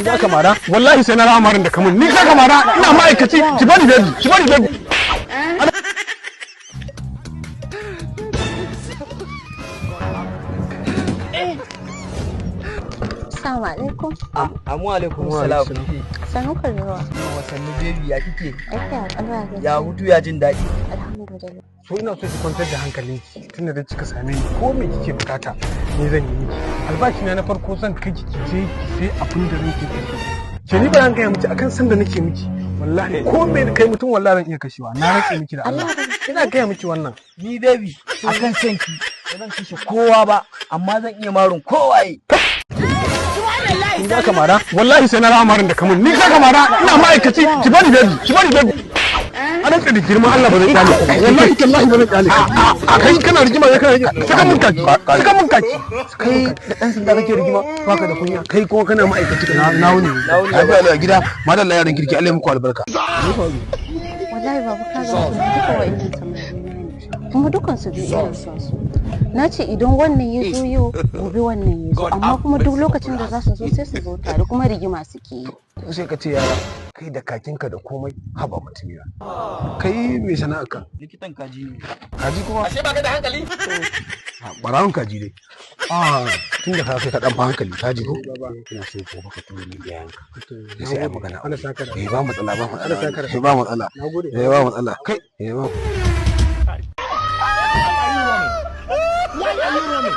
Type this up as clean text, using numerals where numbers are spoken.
Ni za ka mara? Wallahi sai na ramarin da kamun. Ni za ka mara? Ina ma'aikaci. Ki bari baby. Ki bari baby. Assalamu alaikum. Amu alaikum salam. Sanu ka zuwa. Wasanni baby ya kike? Ake alwa ga. Ya hutu ya jin daɗi. Alhamdulillah. So ina so ki kwantar da hankalinki tunda da kika same ni ko me kike bukata ni zan yi miki. Albashi na farko zan kai ki je ki sai abin da nake so. Ke ni ba zan gaya miki akan san da nake miki. Wallahi ko me kai mutum wallahi zan iya kashewa. Na rike miki da Allah. Ina gaya miki wannan. Ni baby akan sanki ba zan kashe kowa ba amma zan iya marun kowaye. Ni za ka mara? Wallahi sai na ramarin da kamun. Ni za ka mara? Ina ma'aikaci. Ki bari baby. Ki bari baby. Ana da girman Allah ba zai kyale ka. Wallahi tallahi ba zai kyale ka. A kai kana rigima ya kana rigima. Saka mun kaki. Saka mun kaki. Kai da dan sanda kake rigima baka da kunya. Kai kuma kana ma'aikaci ka na wuni. Lafiya Allah gida. Madalla yaran kirki Allah ya muku albarka. Wallahi babu ka ga duka wa'annan samari kuma dukan su duk irin son su. Na ce idan wannan ya zo yau gobe wannan ya zo amma kuma duk lokacin da za su zo sai su zo tare kuma rigima suke yi. Sai ka ce yara kai da kakinka da komai haba mutum ya. Kai mai sana'a ka? Likitan kaji ne. Kaji kuma? Ashe baka da hankali? Barawun kaji dai. Tun da ka kai ka dan fa hankali kaji ko? Ina so ko baka turo ni da yanka. Sai ai magana. Allah saka da. Ba matsala ba matsala. Allah saka da. Ba matsala. Nagode. Ba matsala. Kai. Ba. Why are you running?